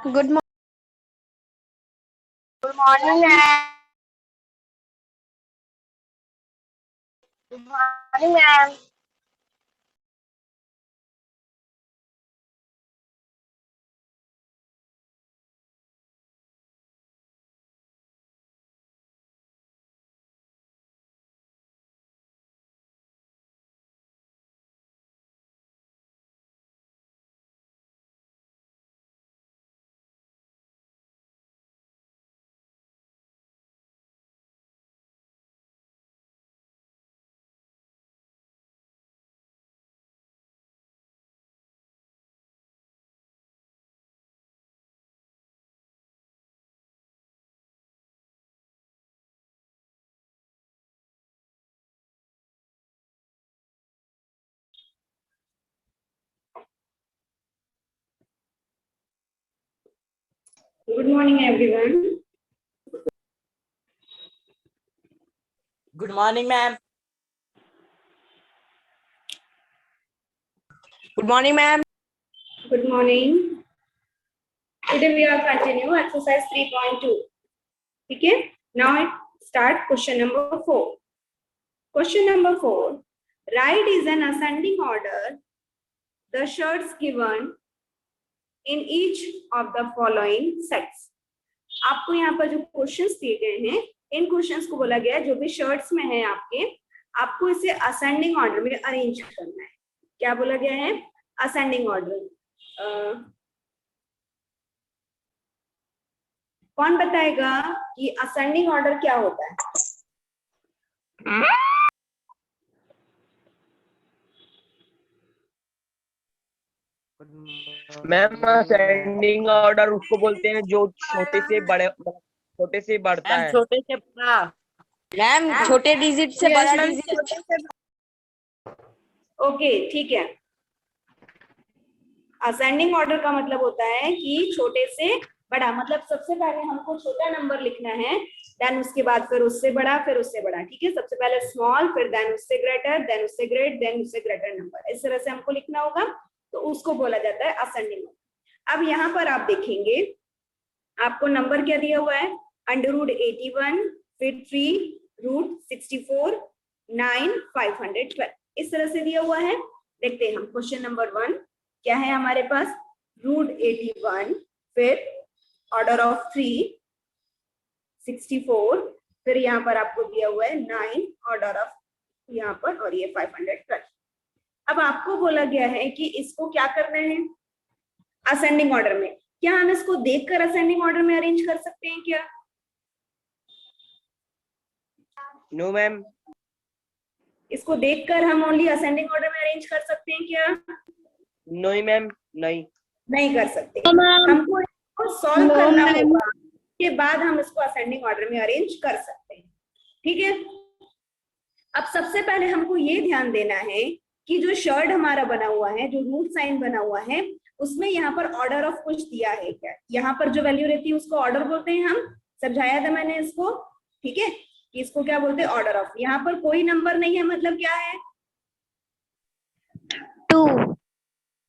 Good morning, ma'am. Good morning, ma'am. Good morning, everyone. Good morning, ma'am. Good morning, ma'am. Good morning. Today we are continue exercise 3.2. Okay. Now start question number 4. Question number 4. Write is an ascending order the shirts given in each of the following sets. आपको यहाँ पर जो questions दिए गए हैं इन questions को बोला गया है जो भी शर्ट्स में है आपको इसे असेंडिंग ऑर्डर में अरेंज करना है. क्या बोला गया है? Ascending order. कौन बताएगा कि असेंडिंग ऑर्डर क्या होता है? मैम असेंडिंग ऑर्डर उसको बोलते हैं जो छोटे से बढ़ता है. छोटे से बड़ा. मैम छोटे डिजिट से बड़ा डिजिट. ओके, ठीक है. असेंडिंग ऑर्डर का मतलब होता है कि छोटे से बड़ा, मतलब सबसे पहले हमको छोटा नंबर लिखना है, देन उसके बाद फिर उससे बड़ा, फिर उससे बड़ा. ठीक है, सबसे पहले स्मॉल, फिर देन उससे ग्रेटर, देन उससे ग्रेट, देन उससे ग्रेटर नंबर. इस तरह से हमको लिखना होगा, तो उसको बोला जाता है असेंडिंग ऑर्डर. अब यहाँ पर आप देखेंगे आपको नंबर क्या दिया हुआ है? √81, फिर 3 √64, 9 512. इस तरह से दिया हुआ है. देखते हैं हम क्वेश्चन नंबर 1 क्या है हमारे पास. √81, फिर ऑर्डर ऑफ 3 64, फिर यहाँ पर आपको दिया हुआ है 9 ऑर्डर ऑफ यहाँ पर, और ये 512. अब आपको बोला गया है कि इसको क्या करना है असेंडिंग ऑर्डर में. क्या हम इसको देखकर असेंडिंग ऑर्डर में अरेंज कर सकते हैं क्या? No ma'am. इसको देखकर हम ओनली असेंडिंग ऑर्डर में अरेंज कर सकते हैं क्या? नहीं मैम, नहीं कर सकते. हमको इसको सॉल्व करना होगा, के बाद हम इसको असेंडिंग ऑर्डर में अरेंज कर सकते हैं. ठीक है. अब सबसे पहले हमको ये ध्यान देना है कि जो शर्ट हमारा बना हुआ है, जो रूट साइन बना हुआ है, उसमें यहाँ पर ऑर्डर ऑफ कुछ दिया है क्या? यहाँ पर जो वैल्यू रहती है उसको ऑर्डर बोलते हैं. हम समझाया था मैंने इसको. ठीक है, इसको क्या बोलते हैं? Order of. यहाँ पर कोई नंबर नहीं है, मतलब क्या है?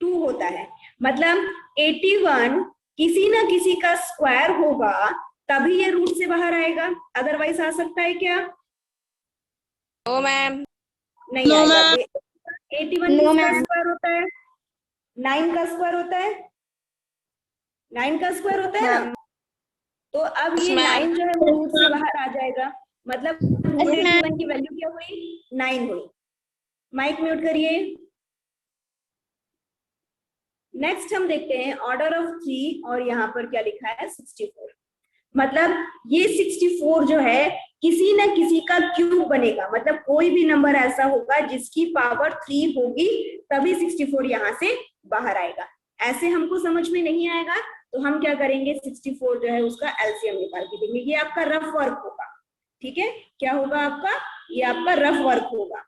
2 होता है. मतलब 81 किसी ना किसी का स्क्वायर होगा तभी ये रूट से बाहर आएगा, अदरवाइज आ सकता है क्या? No ma'am. नहीं आएगा. 81 किसका स्क्वायर होता है? 9 का स्क्वायर होता है. 9 का स्क्वायर होता है ना. तो अब ये 9 जो है वो रूट से बाहर आ जाएगा, मतलब √81 की वैल्यू क्या हुई? 9 हुई. माइक म्यूट करिए. नेक्स्ट हम देखते हैं ऑर्डर ऑफ 3, और यहाँ पर क्या लिखा है? 64. मतलब ये 64 जो है किसी न किसी का क्यूब बनेगा, मतलब कोई भी नंबर ऐसा होगा जिसकी पावर 3 होगी तभी 64 यहाँ से बाहर आएगा. ऐसे हमको समझ में नहीं आएगा तो हम क्या करेंगे? 64 जो है उसका एलसीएम निकाल के देंगे. ये आपका रफ वर्क होगा. ठीक है, क्या होगा आपका? ये आपका रफ वर्क होगा.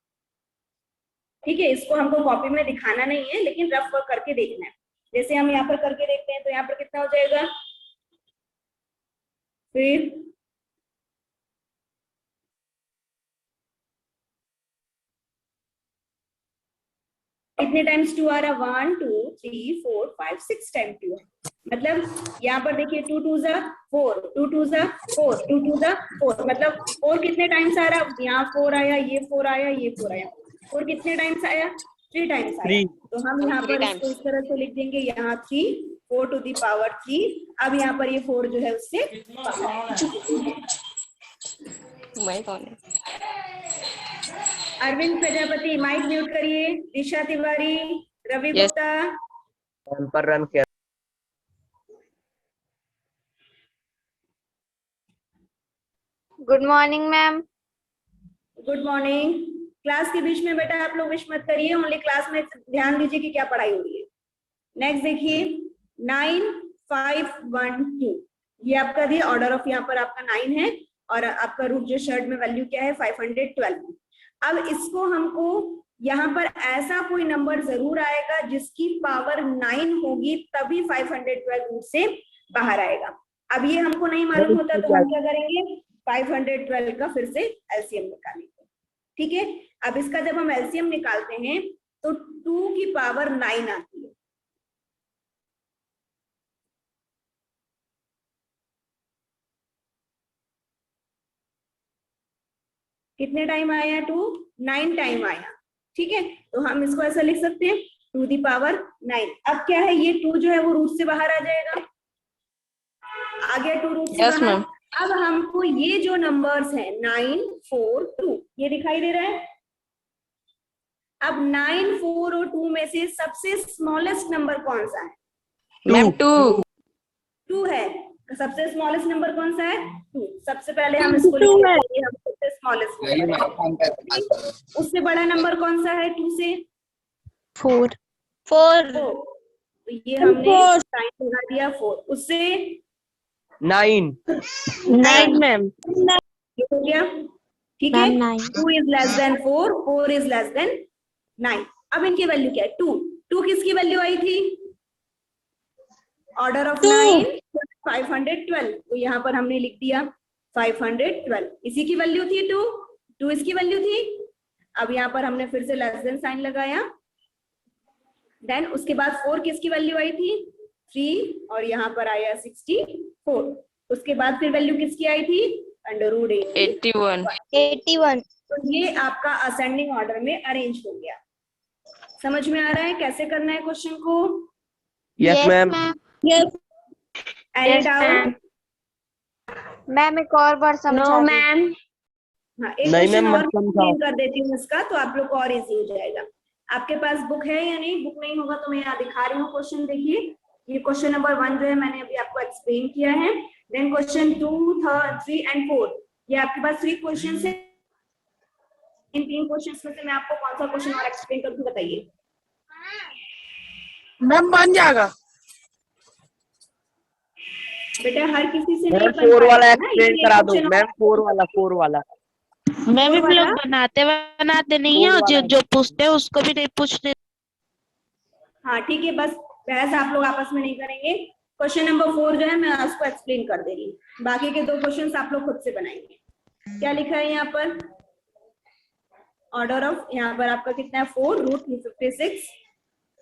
ठीक है, इसको हमको कॉपी में दिखाना नहीं है, लेकिन रफ वर्क करके देखना है. जैसे हम यहाँ पर करके देखते हैं तो यहाँ पर कितना हो जाएगा? फिर कितने टाइम्स 2 आ रहा? 1 2 3 4 5 6 टाइम 2 है। मतलब यहाँ पर देखिए 2 2 जा 4, 2 2 जा 4, 2 2 जा 4, मतलब 4 कितने टाइम्स आ रहा? यहाँ 4 आया, ये 4 आया, ये 4 आया। 4 कितने टाइम्स आया? 3 टाइम्स आया। 3 तो हम यहाँ पर इसको इस तरह से लिख देंगे, यहाँ 3 4 टू दी पावर 3। अब यहाँ पर ये 4 जो है उससे मैं कौन है? अरविंद प्रजापति माइक म्यूट करिए। दिशा तिवारी, रवि Yes. गुप्ता, पर रन किया। Good morning ma'am. Good morning. Class के बीच में बेटा आप लोग विश मत करिए, ओनली क्लास में ध्यान दीजिए कि क्या पढ़ाई हो रही है। नेक्स्ट देखिए 9 5 1 2, ये आपका दिया ऑर्डर ऑफ, यहाँ पर आपका 9 है और आपका रूट जो शर्ट में वैल्यू क्या है 512। अब इसको हमको यहाँ पर ऐसा कोई नंबर जरूर आएगा जिसकी पावर 9 होगी, तभी 512 रूट से बाहर आएगा। अब ये हमको नहीं मालूम होता तो हम क्या करेंगे? 512 का फिर से एलसीएम निकालेंगे। ठीक है, अब इसका जब हम एलसीएम निकालते हैं तो 2 की पावर 9 आती है। कितने टाइम आया? 2 9 टाइम आया। ठीक है, तो हम इसको ऐसा लिख सकते हैं 2 दी पावर 9। अब क्या है, ये 2 जो है वो रूट से बाहर आ जाएगा, आ गया 2 रूट से Yes, बाहर। ma'am. अब हमको ये जो नंबर्स हैं 9 4 2, ये दिखाई दे रहा है। अब 9 4 और 2 में से सबसे स्मॉलेस्ट नंबर कौन सा है? मैम 2 2 है। सबसे स्मॉलेस्ट नंबर कौन सा है? 2। सबसे पहले हम इसको लिख लेते हैं, हम सबसे स्मॉलेस्ट। उससे बड़ा नंबर कौन सा है 2 से? 4 तो ये हमने साइन लगा दिया 4। उससे 9 मैम। ये हो गया। ठीक है, Ma'am, 9. 2 is less than 4, 4 is less than 9। अब इनकी वैल्यू क्या है? 2 किसकी वैल्यू आई थी? ऑर्डर ऑफ 9 512, तो यहाँ पर हमने लिख दिया 512। इसी की वैल्यू थी 2 इसकी वैल्यू थी। अब यहाँ पर हमने फिर से लेस देन साइन लगाया। देन उसके बाद 4 किसकी वैल्यू आई थी? 3, और यहाँ पर आया 64। उसके बाद फिर वैल्यू किसकी आई थी? Under root 81 81. तो ये आपका असेंडिंग ऑर्डर में अरेंज हो गया। समझ में आ रहा है कैसे करना है क्वेश्चन को? Yes ma'am. Any doubt? Ma'am एक और बार समझा दीजिए। हाँ, एक नहीं क्वेश्चन मैम, और मत समझाओ। एक्सप्लेन कर देती हूँ इसका, तो आप लोग को और इजी हो जाएगा। आपके पास बुक है या नहीं? बुक नहीं होगा तो मैं यहाँ दिखा रही हूँ क्वेश्चन। देखिए, ये क्वेश्चन नंबर 1 जो है मैंने अभी आपको एक्सप्लेन किया है। देन क्वेश्चन 2 3 एंड 4, ये आपके पास 3 क्वेश्चन है। इन 3 क्वेश्चन में से मैं आपको कौन सा क्वेश्चन और एक्सप्लेन कर दूं, बताइए। मैम बन जाएगा। बेटा हर किसी से मैम नहीं बन 4 वाला पाएगा ना, एक्सप्लेन इसलिए करा दो क्वेश्चन मैम। 4 वाला मैम फोर हम वाला? लोग बनाते बनाते नहीं है, 4 और वाला जो पूछते हैं उसको भी नहीं पूछते। हाँ ठीक है, बस बहस आप लोग आपस में नहीं करेंगे। क्वेश्चन नंबर 4 जो है मैं उसको एक्सप्लेन कर दे रही हूँ, बाकी के 2 क्वेश्चन आप लोग खुद से बनाएंगे। क्या लिखा है यहाँ पर? ऑर्डर ऑफ, यहाँ पर आपका कितना है? 4 रूट 256।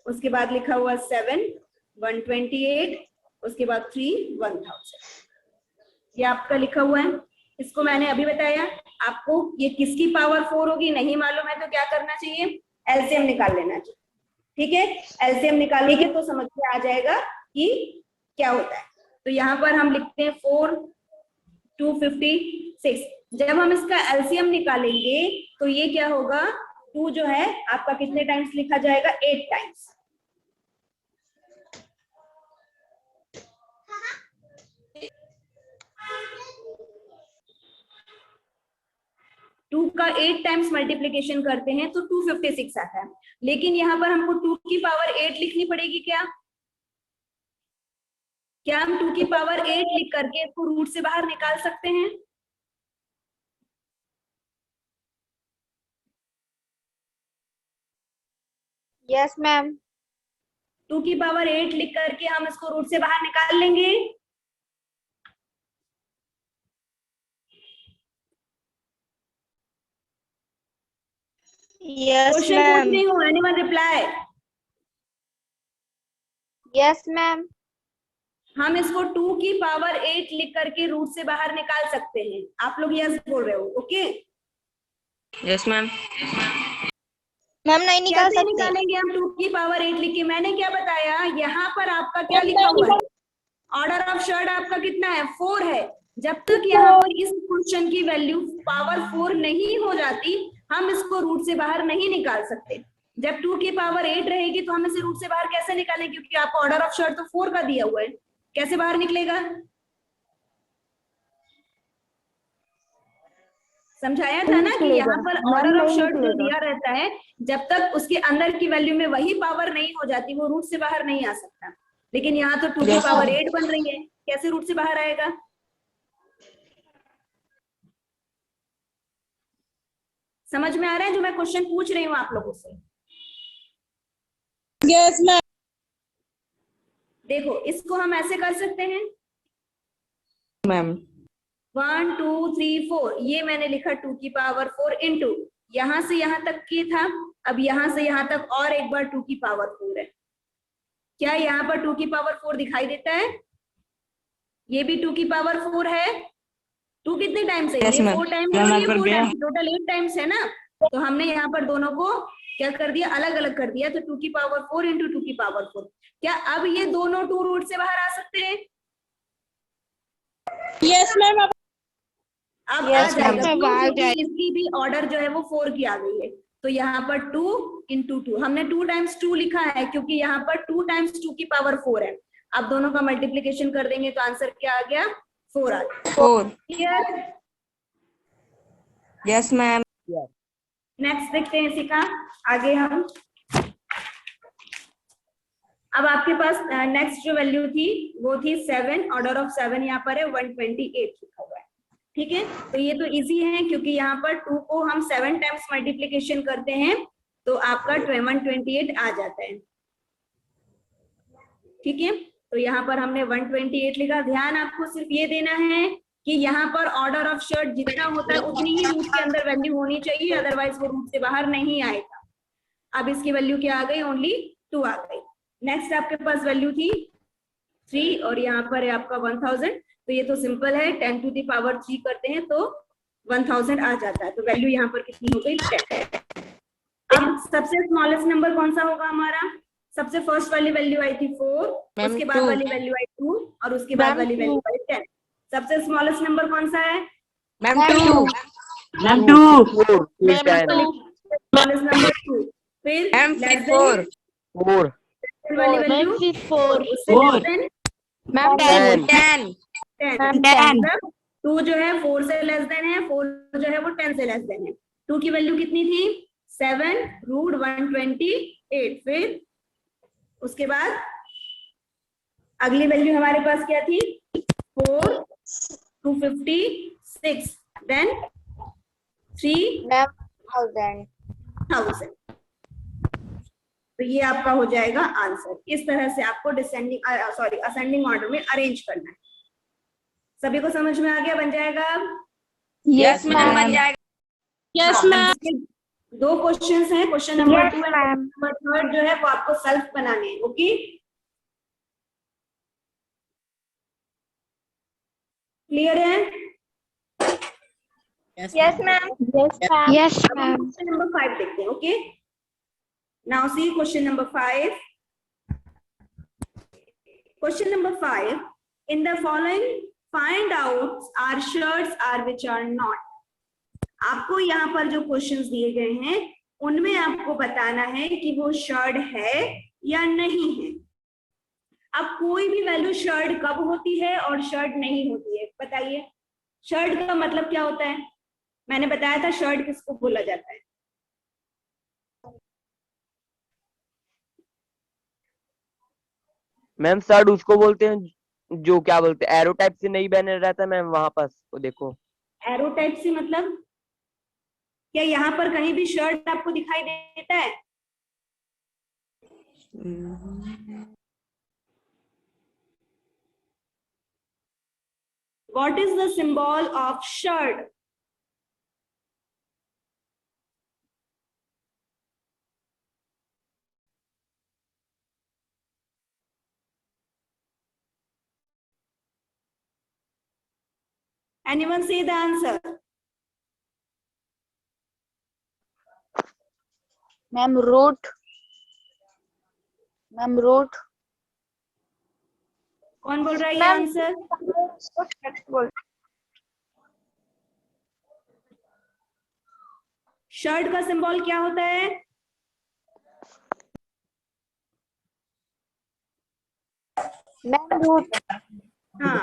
उसके बाद लिखा हुआ 7 128, उसके बाद 3 1000। ये आपका लिखा हुआ है। इसको मैंने अभी बताया आपको, ये किसकी पावर 4 होगी नहीं मालूम है तो क्या करना चाहिए? एलसीएम निकाल लेना चाहिए। ठीक है, एलसीएम निकालेंगे तो समझ में आ जाएगा कि क्या होता है। तो यहाँ पर हम लिखते हैं 4 256। जब हम इसका एलसीएम निकालेंगे तो ये क्या होगा? 2 जो है आपका कितने टाइम्स लिखा जाएगा? 8 टाइम्स। टू का 8 टाइम्स मल्टीप्लीकेशन करते हैं तो 256 आता है। लेकिन यहाँ पर हमको 2 की पावर 8 लिखनी पड़ेगी। क्या हम 2 की पावर 8 लिख करके इसको रूट से बाहर निकाल सकते हैं? Yes ma'am. 2 की पावर 8 लिख करके हम इसको रूट से बाहर निकाल लेंगे। यस क्वेश्चन पूछ मैम। रही हूँ, एनीवन रिप्लाई? Yes ma'am. हम इसको 2 की पावर 8 लिख करके रूट से बाहर निकाल सकते हैं। आप लोग यस बोल रहे हो, ओके? Yes ma'am. मैम नहीं निकाल कैसे सकते। निकालेंगे हम 2 की पावर 8 लिख के? मैंने क्या बताया, यहाँ पर आपका क्या लिखा हुआ है? ऑर्डर ऑफ शर्ट आपका कितना है? 4 है। जब तक यहाँ पर इस क्वेश्चन की वैल्यू पावर 4 नहीं हो जाती, हम इसको रूट से बाहर नहीं निकाल सकते। जब 2 की पावर 8 रहेगी तो हम इसे रूट से बाहर कैसे निकालें? क्योंकि आपको ऑर्डर ऑफ शर्ट तो 4 का दिया हुआ है, कैसे बाहर निकलेगा? समझाया था ना कि यहाँ पर ऑर्डर ऑफ शर्ट जो दिया रहता है, जब तक उसके अंदर की वैल्यू में वही पावर नहीं हो जाती, वो रूट से बाहर नहीं आ सकता। लेकिन यहाँ तो 2 की पावर 8 बन रही है, कैसे रूट से बाहर आएगा? समझ में आ रहा है जो मैं क्वेश्चन पूछ रही हूँ आप लोगों से? Yes ma'am. देखो, इसको हम ऐसे कर सकते हैं, मैम 1 2 3 4, ये मैंने लिखा 2 की पावर 4 इंटू, यहां से यहां तक की था, अब यहां से यहां तक और एक बार 2 की पावर 4 है। क्या यहाँ पर 2 की पावर 4 दिखाई देता है? ये भी 2 की पावर 4 है। 2 कितने टाइम्स है? Yes, ये ma'am. 4 टाइम्स मैम, और आप ये कर 4 दिया? टाइम्स, टोटल 8 टाइम्स है ना। तो हमने यहाँ पर दोनों को क्या कर दिया? अलग अलग कर दिया। तो 2 की पावर 4 इंटू 2 की पावर 4। क्या अब ये दोनों 2 रूट से बाहर आ सकते हैं? Yes ma'am. अब आ Yes, जाएगा, ma'am. क्यों? क्योंकि इसकी भी ऑर्डर जो है वो 4 की आ गई है। तो यहाँ पर 2 इंटू 2, हमने 2 टाइम्स 2 लिखा है क्योंकि यहाँ पर 2 टाइम्स 2 की पावर 4 है। अब दोनों का मल्टीप्लीकेशन कर देंगे तो आंसर क्या आ गया? 4 आ गया। 4. क्लियर? Yes ma'am. नेक्स्ट देखते हैं इसी का आगे हम। अब आपके पास नेक्स्ट जो वैल्यू थी वो थी 7, ऑर्डर ऑफ 7 यहाँ पर है 128 लिखा हुआ है। ठीक है, तो ये तो इजी है क्योंकि यहाँ पर 2 को हम 7 टाइम्स मल्टीप्लीकेशन करते हैं तो आपका 128 आ जाता है। ठीक है, तो यहाँ पर हमने 128 लिखा। ध्यान आपको सिर्फ ये देना है कि यहाँ पर ऑर्डर ऑफ शर्ट जितना होता है उतनी ही रूट के अंदर वैल्यू होनी चाहिए, अदरवाइज वो रूट से बाहर नहीं आएगा। अब इसकी वैल्यू क्या आ गई? ओनली 2 आ गई। नेक्स्ट आपके पास वैल्यू थी 3 और यहाँ पर है आपका 1000। तो ये तो सिंपल है, 10 टू दी पावर 3 करते हैं तो 1000 आ जाता है। तो वैल्यू यहाँ पर कितनी हो गई? 10। अब सबसे स्मॉलेस्ट नंबर कौन सा होगा हमारा? सबसे फर्स्ट वाली वैल्यू आई थी 4, मैम, उसके बाद 2. वाली वैल्यू आई 2 और उसके बाद वाली वैल्यू आई 10। सबसे स्मॉलेस्ट नंबर कौन सा है? मैम 2. Ma'am 2 smallest number 2। फिर मैम लेस 4. 4 वाली वैल्यू मैम 4। उससे लेस देन मैम 10 10. 10। मतलब 2 जो है 4 से लेस देन है, 4 जो है वो 10 से लेस देन है। 2 की वैल्यू कितनी थी? 7 रूट 128। फिर उसके बाद अगली वैल्यू हमारे पास क्या थी? 4 256 देन 1000। 3000। तो ये आपका हो जाएगा आंसर। इस तरह से आपको असेंडिंग ऑर्डर में अरेंज करना है। सभी को समझ में आ गया? बन जाएगा अब? यस मैम, बन जाएगा. Yes ma'am. 2 क्वेश्चंस हैं, question number 2 and ma'am. Number 3 जो है वो आपको सेल्फ बनाने हैं। ओके, क्लियर है? Yes ma'am. Yes ma'am. Question number 5 देखते हैं। Okay, now see question number 5. Question number 5. In the following, find out are shirts are which are not. आपको यहाँ पर जो क्वेश्चंस दिए गए हैं उनमें आपको बताना है कि वो शर्ट है या नहीं है। अब कोई भी वैल्यू शर्ट कब होती है और शर्ट नहीं होती है, बताइए। शर्ट का मतलब क्या होता है? मैंने बताया था शर्ट किसको बोला जाता है? मैम शर्ट उसको बोलते हैं जो क्या बोलते हैं एरो टाइप से नहीं बने रहता मैम, वहां पास वो देखो। एरो टाइप से मतलब क्या यहाँ पर कहीं भी शर्ट आपको दिखाई देता है? What is the symbol of shirt? Anyone say the answer? Ma'am root कौन बोल रहा है ये मैम आंसर? शर्ट का सिंबल क्या होता है? मैम रूट हाँ,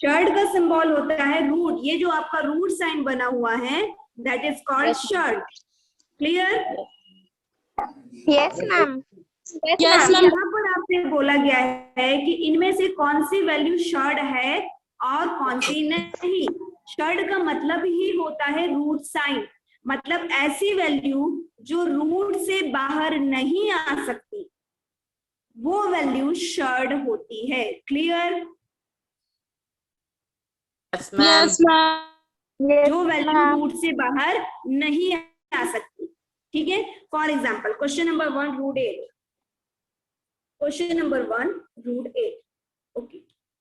शर्ट का सिंबल होता है रूट। ये जो आपका रूट साइन बना हुआ है that is called shirt. Clear? Yes ma'am Yes, ma'am. यहाँ पर आपसे बोला गया है कि इनमें से कौन सी वैल्यू शर्ट है और कौन सी नहीं। शर्ट का मतलब ही होता है रूट साइन, मतलब ऐसी वैल्यू जो रूट से बाहर नहीं आ सकती, वो वैल्यू शर्ट होती है। क्लियर? Yes, ma'am. जो वैल्यू रूट से बाहर नहीं आ सकती। ठीक है, for example question number 1 root 8। Question number 1 root 8। Okay,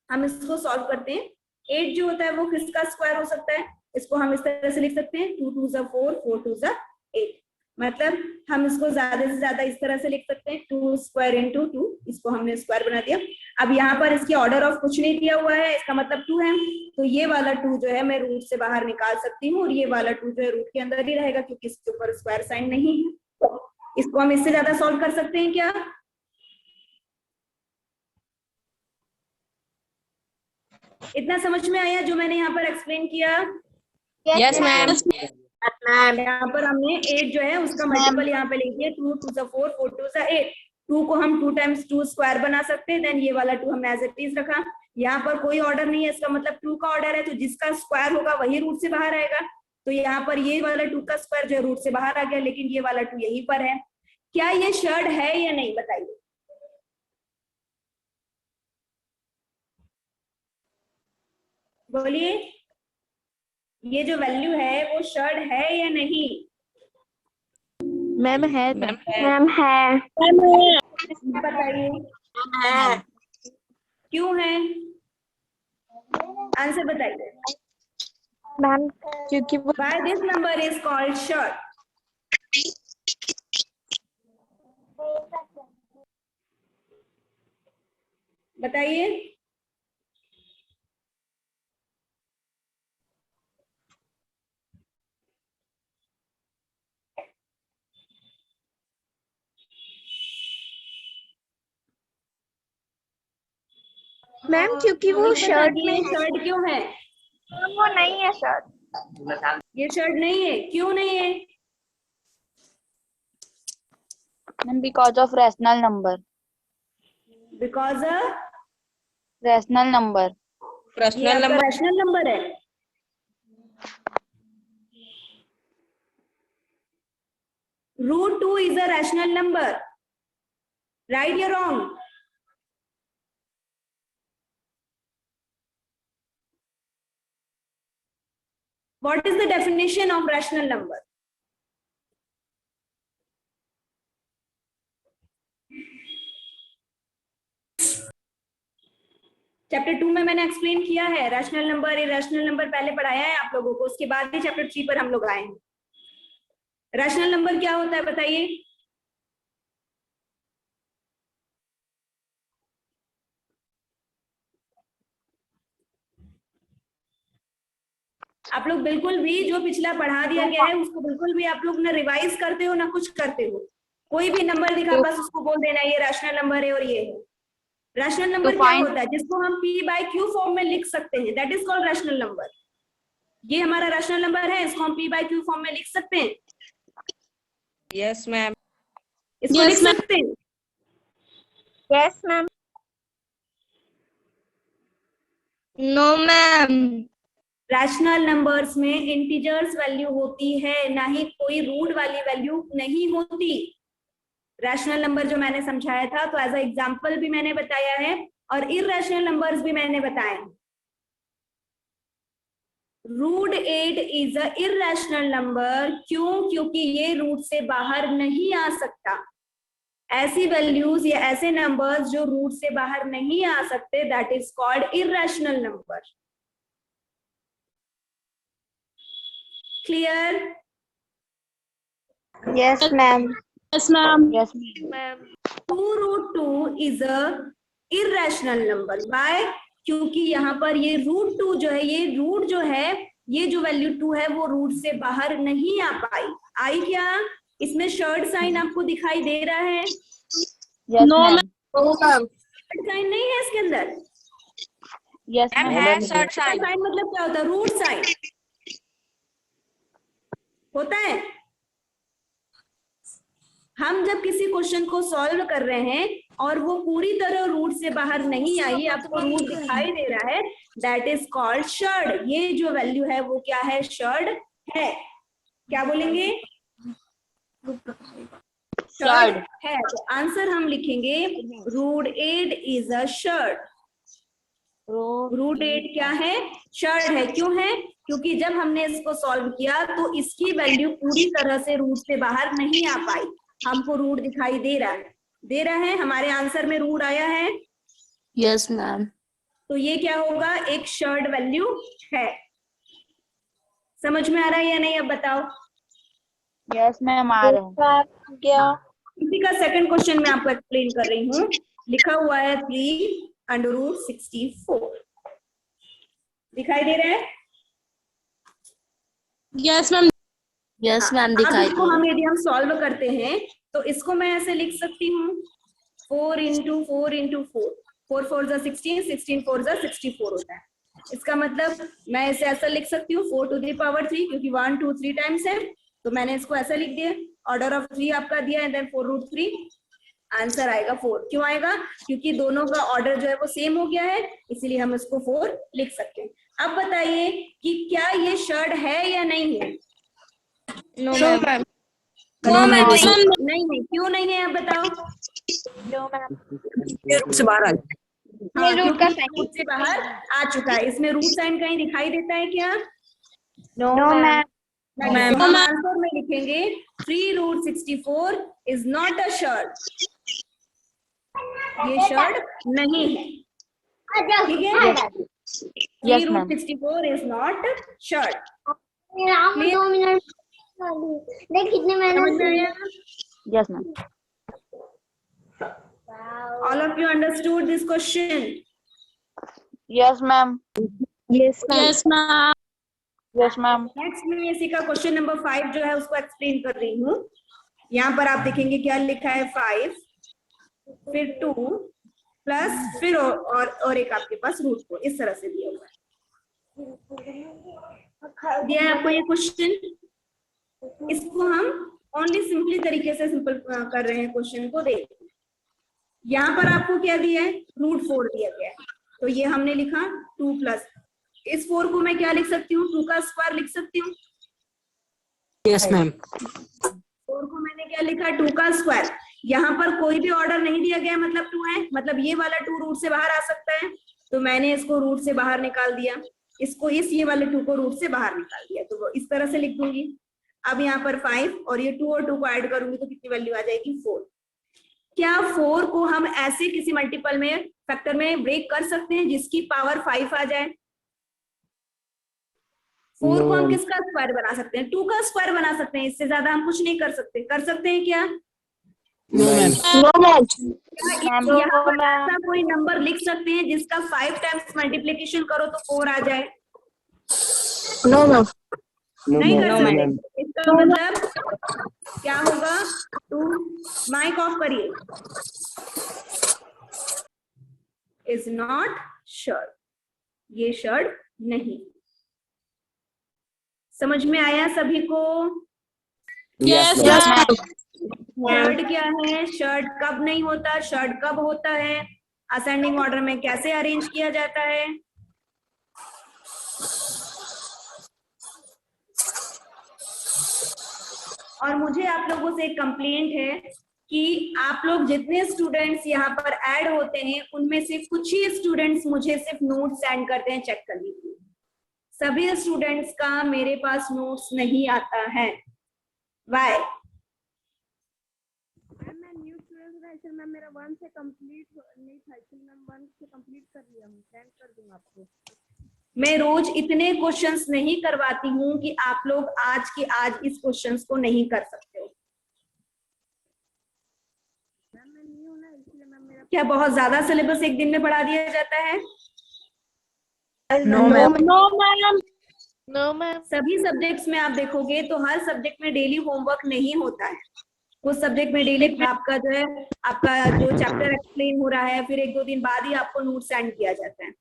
हम इसको सॉल्व करते हैं। 8 जो होता है वो किसका स्क्वायर हो सकता है? इसको हम इस तरह से लिख सकते हैं 2 2 ज़ा 4 4 2 ज़ा 8। मतलब हम इसको ज्यादा से ज्यादा इस तरह से लिख सकते हैं 2 स्क्वायर इंटू 2। इसको हमने स्क्वायर बना दिया। अब यहाँ पर इसकी ऑर्डर ऑफ कुछ नहीं दिया हुआ है, इसका मतलब 2 है, तो ये वाला 2 जो है मैं रूट से बाहर निकाल सकती हूँ और ये वाला 2 जो है रूट के अंदर ही रहेगा क्योंकि इसके ऊपर स्क्वायर साइन नहीं है। इसको हम इससे ज्यादा सॉल्व कर सकते हैं क्या? इतना समझ में आया जो मैंने यहाँ पर एक्सप्लेन किया? Yes, ma'am. यहाँ पर हमने 8 जो है उसका मल्टीपल यहाँ पे लिख दिया 2 2 ज़ा 4 4 2 ज़ा 8। 2 को हम 2 टाइम्स 2 स्क्वायर बना सकते हैं। देन ये वाला 2 हमने एज इट इज रखा। यहाँ पर कोई ऑर्डर नहीं है, इसका मतलब 2 का ऑर्डर है, तो जिसका स्क्वायर होगा वही रूट से बाहर आएगा। तो यहाँ पर ये वाला 2 का स्क्वायर जो है रूट से बाहर आ गया, लेकिन ये वाला 2 यहीं पर है। क्या ये शर्ट है या नहीं बताइए? बोलिए, ये जो वैल्यू है वो शर्ट है या नहीं? मैम है Ma'am, है बताइए क्यों है? आंसर बताइए। मैम क्योंकि वो Why this number is called shirt? बताइए। मैम क्योंकि वो शर्ट में है। शर्ट क्यों है? वो नहीं है शर्ट। ये शर्ट नहीं है, क्यों नहीं है? Ma'am because of rational number. Because rational number. ये Rational आपका number. रैशनल नंबर है। √2 is a rational number. Right or wrong? What is the definition of rational number? Chapter 2 में मैंने एक्सप्लेन किया है। रैशनल नंबर, इरेशनल नंबर पहले पढ़ाया है आप लोगों को, उसके बाद ही चैप्टर 3 पर हम लोग आए हैं। रैशनल नंबर क्या होता है बताइए? आप लोग बिल्कुल भी जो पिछला पढ़ा दिया गया है उसको बिल्कुल भी आप लोग ना रिवाइज करते हो ना कुछ करते हो। कोई भी नंबर दिखा बस उसको बोल देना ये रैशनल नंबर है और ये है। रैशनल नंबर क्या होता है? जिसको हम p/q फॉर्म में लिख सकते हैं, that is called rational number. ये हमारा रैशनल नंबर है, इसको हम p/q फॉर्म में लिख सकते हैं। Yes, ma'am. इसको लिख सकते हैं। Yes ma'am. No ma'am. Rational numbers में इंटीजर्स वैल्यू होती है, ना ही कोई रूट वाली वैल्यू नहीं होती। रैशनल नंबर जो मैंने समझाया था तो एज अ एग्जांपल भी मैंने बताया है और इरैशनल नंबर्स भी मैंने बताए हैं। √8 इज अ इरैशनल नंबर। क्यों? क्योंकि ये रूट से बाहर नहीं आ सकता। ऐसी वैल्यूज या ऐसे नंबर्स जो रूट से बाहर नहीं आ सकते that is called irrational number. Clear? Yes, ma'am. Yes, ma'am. Yes, ma'am. 2√2 is a irrational number. Why? क्योंकि यहाँ पर ये √2 जो है, ये रूट जो है, ये जो वैल्यू 2 है वो रूट से बाहर नहीं आ पाई। आई क्या? इसमें शर्ट साइन आपको दिखाई दे रहा है? Yes, No, ma'am. Shirt sign नहीं है इसके अंदर। Yes, ma'am ma'am. है शर्ट साइन। साइन मतलब क्या होता है? रूट साइन होता है। हम जब किसी क्वेश्चन को सॉल्व कर रहे हैं और वो पूरी तरह रूट से बाहर नहीं आई, आपको रूट दिखाई दे रहा है, दैट इज कॉल्ड शर्ड। ये जो वैल्यू है वो क्या है? शर्ड है। क्या बोलेंगे? शर्ड है। तो आंसर हम लिखेंगे √8 इज अ शर्ड। √8 क्या है? शर्ड है। क्यों है? क्योंकि जब हमने इसको सॉल्व किया तो इसकी वैल्यू पूरी तरह से रूट से बाहर नहीं आ पाई। हमको रूट दिखाई दे रहा है, हमारे आंसर में रूट आया है। Yes, ma'am. तो ये क्या होगा? एक शर्ड वैल्यू है। समझ में आ रहा है या नहीं? अब बताओ। Yes, ma'am. आ रहे हैं। क्या? इसी का सेकंड क्वेश्चन मैं आपको एक्सप्लेन कर रही हूँ। लिखा हुआ है 3√64। दिखाई दे रहा है? Yes, ma'am. Yes, ma'am. अब दिखाई इसको हम यदि हम सॉल्व करते हैं तो इसको मैं ऐसे लिख सकती हूँ 4 × 4 × 4। 4 4 जा 16, 16 4 जा 64 होता है। इसका मतलब मैं इसे ऐसा लिख सकती हूँ 4⁻3, क्योंकि 1 2 3 टाइम्स है, तो मैंने इसको ऐसा लिख दिया। ऑर्डर ऑफ 3 आपका दिया है, देन 4√3, आंसर आएगा 4। क्यों आएगा? क्योंकि दोनों का ऑर्डर जो है वो सेम हो गया है, इसीलिए हम इसको 4 लिख सकते हैं। अब बताइए कि क्या ये शर्ट है या नहीं है? No ma'am. नहीं। क्यों नहीं है? आप बताओ। No, ma'am. रूट से बाहर आ जाए। हाँ, रूट क्योंकि का रूट से बाहर आ चुका है। इसमें रूट साइन कहीं दिखाई देता है क्या? No, ma'am. नहीं। तो हम आंसर में लिखेंगे 3√64 इज नॉट अ शर्ट। ये शर्ट नहीं है। ठीक है? Yes, ma'am. 3√64 is not shirt. देख कितने समझ में आया? Yes, ma'am. All of you understood this question? Yes, ma'am. Yes, ma'am. Yes, ma'am. Next में इसी का क्वेश्चन नंबर 5 जो है उसको एक्सप्लेन कर रही हूँ। यहाँ पर आप देखेंगे क्या लिखा है? 5 फिर 2 प्लस फिर और एक आपके पास √4 इस तरह से दिया हुआ है। दिया है आपको ये क्वेश्चन। इसको हम ओनली सिंपली तरीके से सिंपल कर रहे हैं क्वेश्चन को। देख, यहाँ पर आपको क्या दिया है? √4 दिया गया है, तो ये हमने लिखा 2 प्लस इस 4 को मैं क्या लिख सकती हूँ? 2 का स्क्वायर लिख सकती हूँ। Yes ma'am. 4 को मैंने क्या लिखा? 2 का स्क्वायर। यहाँ पर कोई भी ऑर्डर नहीं दिया गया, मतलब 2 है, मतलब ये वाला 2 रूट से बाहर आ सकता है, तो मैंने इसको रूट से बाहर निकाल दिया। इसको ये वाले 2 को रूट से बाहर निकाल दिया, तो वो इस तरह से लिख दूंगी। अब यहाँ पर 5 और ये 2 और 2 को ऐड करूंगी तो कितनी वैल्यू आ जाएगी? 4। क्या 4 को हम ऐसे किसी मल्टीपल में, फैक्टर में ब्रेक कर सकते हैं जिसकी पावर 5 आ जाए? 4 को हम किसका स्क्वायर बना सकते हैं? 2 का स्क्वायर बना सकते हैं। इससे ज्यादा हम कुछ नहीं कर सकते। कर सकते हैं क्या? यहाँ पर ऐसा कोई नंबर लिख सकते हैं जिसका 5 टाइम्स मल्टीप्लीकेशन करो तो 4 आ जाए? No ma'am. नहीं कर सकते। इसका मतलब क्या होगा? 2 माइक ऑफ करिए। Is not surd. ये शर्ट नहीं। समझ में आया सभी को? Yes, Yes, ma'am. शर्ट क्या है? शर्ट कब नहीं होता? शर्ट कब होता है? असेंडिंग ऑर्डर में कैसे अरेंज किया जाता है? और मुझे आप लोगों से एक कंप्लेंट है कि आप लोग जितने स्टूडेंट्स यहाँ पर ऐड होते हैं उनमें से कुछ ही स्टूडेंट्स मुझे सिर्फ नोट सेंड करते हैं, चेक कर लीजिए। सभी स्टूडेंट्स का मेरे पास नोट्स नहीं आता है। वाई? मैं न्यू स्टूडेंट था, इसलिए मैम मेरा 1 से कंप्लीट नहीं था, इसलिए मैम 1 से कंप्लीट कर लिया हूँ। सेंड कर दूंगा आपको। मैं रोज इतने क्वेश्चंस नहीं करवाती हूँ कि आप लोग आज के आज इस क्वेश्चंस को नहीं कर सकते हो। मैम मैं न्यू ना इसलिए मैम मेरा क्या बहुत ज्यादा सिलेबस एक दिन में पढ़ा दिया जाता है? No ma'am. No ma'am. No ma'am. सभी सब्जेक्ट्स में आप देखोगे तो हर सब्जेक्ट में डेली होमवर्क नहीं होता है। कुछ सब्जेक्ट में डेली आपका जो है, आपका जो चैप्टर एक्सप्लेन हो रहा है, फिर 1-2 दिन बाद ही आपको नोट सेंड किया जाता है।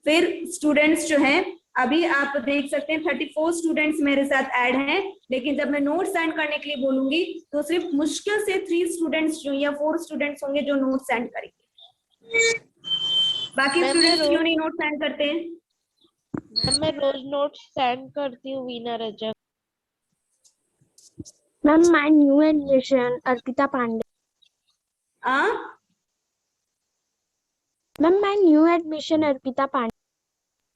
फिर स्टूडेंट्स जो हैं, अभी आप देख सकते हैं 34 स्टूडेंट्स मेरे साथ ऐड हैं, लेकिन जब मैं नोट सेंड करने के लिए बोलूंगी तो सिर्फ मुश्किल से 3 स्टूडेंट्स जो या 4 स्टूडेंट्स होंगे जो नोट सेंड करेंगे। बाकी स्टूडेंट्स क्यों नहीं नोट सेंड करते हैं? मैम मैं रोज नोट्स सेंड करती हूँ Veena Rajak. Ma'am my new admission Arpita Pandey. Ma'am my new admission Arpita Pandey.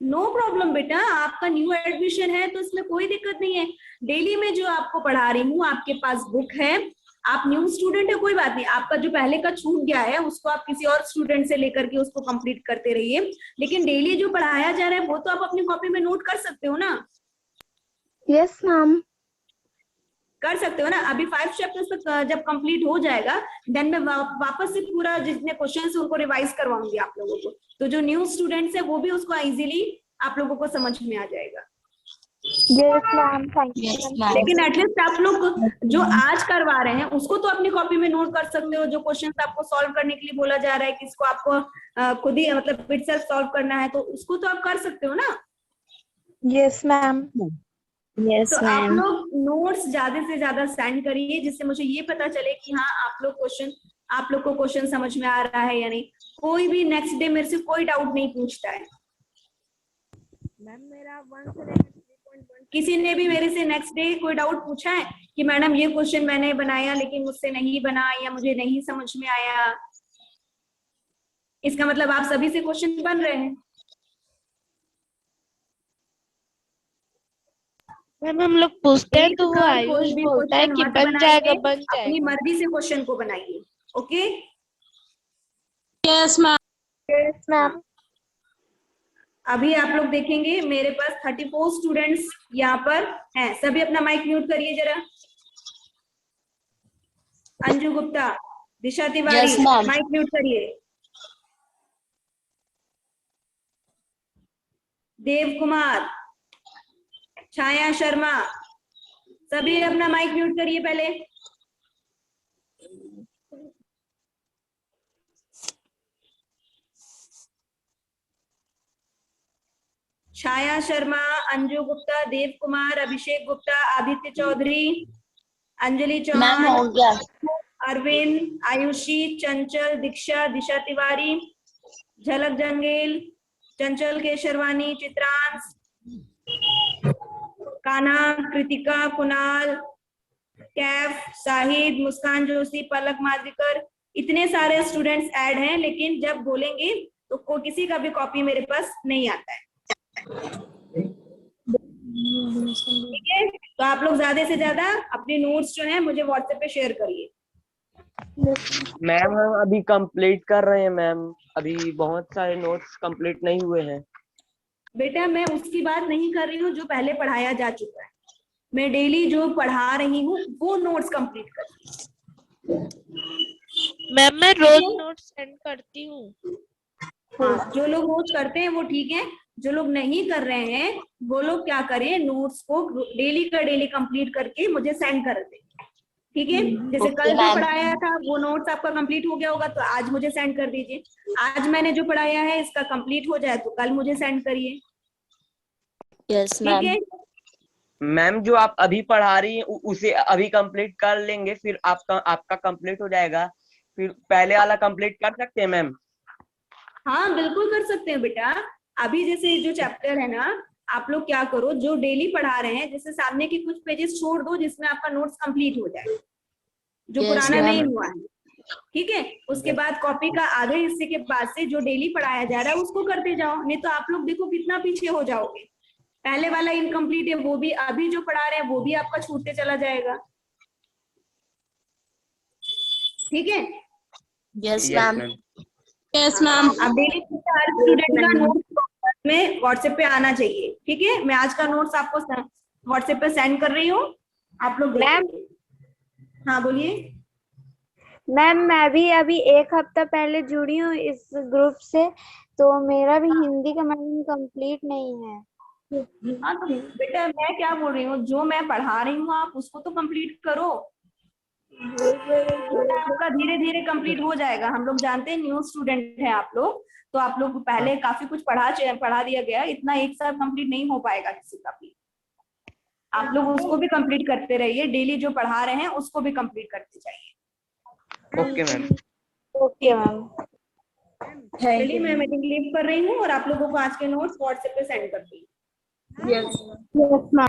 No problem बेटा, आपका न्यू एडमिशन है तो इसमें कोई दिक्कत नहीं है। डेली में जो आपको पढ़ा रही हूँ, आपके पास बुक है, आप न्यू स्टूडेंट है, कोई बात नहीं। आपका जो पहले का छूट गया है उसको आप किसी और स्टूडेंट से लेकर के उसको कंप्लीट करते रहिए, लेकिन डेली जो पढ़ाया जा रहा है वो तो आप अपनी कॉपी में नोट कर सकते हो ना? Yes ma'am. कर सकते हो ना? अभी 5 चैप्टर्स तक जब कंप्लीट हो जाएगा देन मैं वापस से पूरा जितने क्वेश्चंस उनको रिवाइज करवाऊंगी आप लोगों को, तो जो न्यू स्टूडेंट्स है वो भी उसको इजीली आप लोगों को समझ में आ जाएगा। Yes ma'am, thank you. लेकिन एटलीस्ट आप लोग जो आज करवा रहे हैं उसको तो अपनी कॉपी में नोट कर सकते हो। जो क्वेश्चंस आपको सॉल्व करने के लिए बोला जा रहा है कि इसको आपको खुद ही मतलब इटसेल्फ सॉल्व करना है, तो उसको तो आप कर सकते हो ना? Yes ma'am. तो आप लोग नोट्स ज्यादा से ज्यादा सेंड करिए, जिससे मुझे ये पता चले कि हाँ आप लोग को क्वेश्चन समझ में आ रहा है या नहीं। कोई भी नेक्स्ट डे मेरे से कोई डाउट नहीं पूछता है। मैम मेरा 1 से लेकर 3.1 किसी ने भी मेरे से नेक्स्ट डे कोई डाउट पूछा है कि मैडम ये क्वेश्चन मैंने बनाया लेकिन मुझसे नहीं बना या मुझे नहीं समझ में आया? इसका मतलब आप सभी से क्वेश्चन बन रहे हैं। मैम हम लोग पूछते हैं तो वो कोई आयुष भी बोलता है क्वेश्चन कि मत बन जाएगा बनाइए, बन अपनी जाएगा। मर्जी से क्वेश्चन को बनाइए। Okay? Yes ma'am. Yes ma'am. अभी आप लोग देखेंगे मेरे पास 34 स्टूडेंट्स यहाँ पर हैं। सभी अपना माइक म्यूट करिए जरा। Anju Gupta, Disha Tiwari, Yes, ma'am. Mic mute करिए। देव कुमार, छाया शर्मा, सभी अपना माइक म्यूट करिए पहले। छाया शर्मा, अंजू गुप्ता, देव कुमार, अभिषेक गुप्ता, आदित्य चौधरी, अंजलि मैम चौहान, हो गया। अरविंद, आयुषी, चंचल, दीक्षा, दिशा तिवारी, झलक जंगेल, चंचल केशरवानी, चित्रांश, कान्हा, कृतिका, कुणाल, कैफ, साहिद, मुस्कान जोशी, पलक माजरीकर, इतने सारे स्टूडेंट्स ऐड हैं, लेकिन जब बोलेंगे तो किसी का भी कॉपी मेरे पास नहीं आता है। ठीक है? तो आप लोग ज्यादा से ज्यादा अपने नोट्स जो है मुझे व्हाट्सएप पे शेयर करिए। मैम हम अभी कंप्लीट कर रहे हैं मैम, अभी बहुत सारे नोट्स कंप्लीट नहीं हुए हैं। बेटा मैं उसकी बात नहीं कर रही हूँ जो पहले पढ़ाया जा चुका है, मैं डेली जो पढ़ा रही हूँ वो नोट्स कंप्लीट कर रही हूँ। मैम मैं रोज नोट्स सेंड करती हूँ। हाँ, जो लोग नोट्स करते हैं वो ठीक है, जो लोग नहीं कर रहे हैं वो लोग क्या करें, नोट्स को डेली का डेली कंप्लीट करके मुझे सेंड कर दें। ठीक है? जैसे कल जो मैम। पढ़ाया था वो नोट्स आपका कंप्लीट हो गया होगा तो आज मुझे सेंड कर दीजिए। आज मैंने जो पढ़ाया है इसका कंप्लीट हो जाए तो कल मुझे सेंड करिए। यस ठीक मैम। है? मैम जो आप अभी पढ़ा रही हैं उसे अभी कंप्लीट कर लेंगे, फिर आपका कंप्लीट हो जाएगा, फिर पहले वाला कंप्लीट कर सकते हैं मैम? हाँ बिल्कुल कर सकते हैं बेटा। अभी जैसे जो चैप्टर है ना, आप लोग क्या करो, जो डेली पढ़ा रहे हैं जैसे सामने के कुछ पेजेस छोड़ दो जिसमें आपका नोट्स कंप्लीट हो जाए, जो Yes, पुराना ma'am. नहीं हुआ है। ठीक है? उसके बाद कॉपी का आधे हिस्से के बाद से जो डेली पढ़ाया जा रहा है उसको करते जाओ, नहीं तो आप लोग देखो कितना पीछे हो जाओगे। पहले वाला इनकम्प्लीट है वो भी, अभी जो पढ़ा रहे हैं वो भी आपका छूटते चला जाएगा। ठीक है? Yes Yes, ma'am. ma'am. Yes ma'am. अब डेली हर स्टूडेंट का नोट्स में व्हाट्सएप पे आना चाहिए, ठीक है। मैं आज का नोट्स आपको व्हाट्सएप पे सेंड कर रही हूँ, आप लोग मैम। हाँ बोलिए। मैम मैं भी अभी 1 हफ्ता पहले जुड़ी हूँ इस ग्रुप से, तो मेरा भी हिंदी का मैडम कंप्लीट नहीं है। हाँ तो बेटा मैं क्या बोल रही हूँ, जो मैं पढ़ा रही हूँ आप उसको तो कंप्लीट करो, आपका धीरे धीरे कंप्लीट हो जाएगा। हम लोग जानते हैं न्यू स्टूडेंट हैं आप लोग, तो आप लोग पहले काफी कुछ पढ़ा दिया गया, इतना एक साथ कंप्लीट नहीं हो पाएगा किसी का भी। आप लोग उसको भी कंप्लीट करते रहिए, डेली जो पढ़ा रहे हैं उसको भी कंप्लीट करते जाइए। Okay ma'am. Okay ma'am. चलिए मैं मीटिंग लीव कर रही हूँ और आप लोगों को आज के नोट्स व्हाट्सएप पे सेंड करती हूँ। Yes ma'am.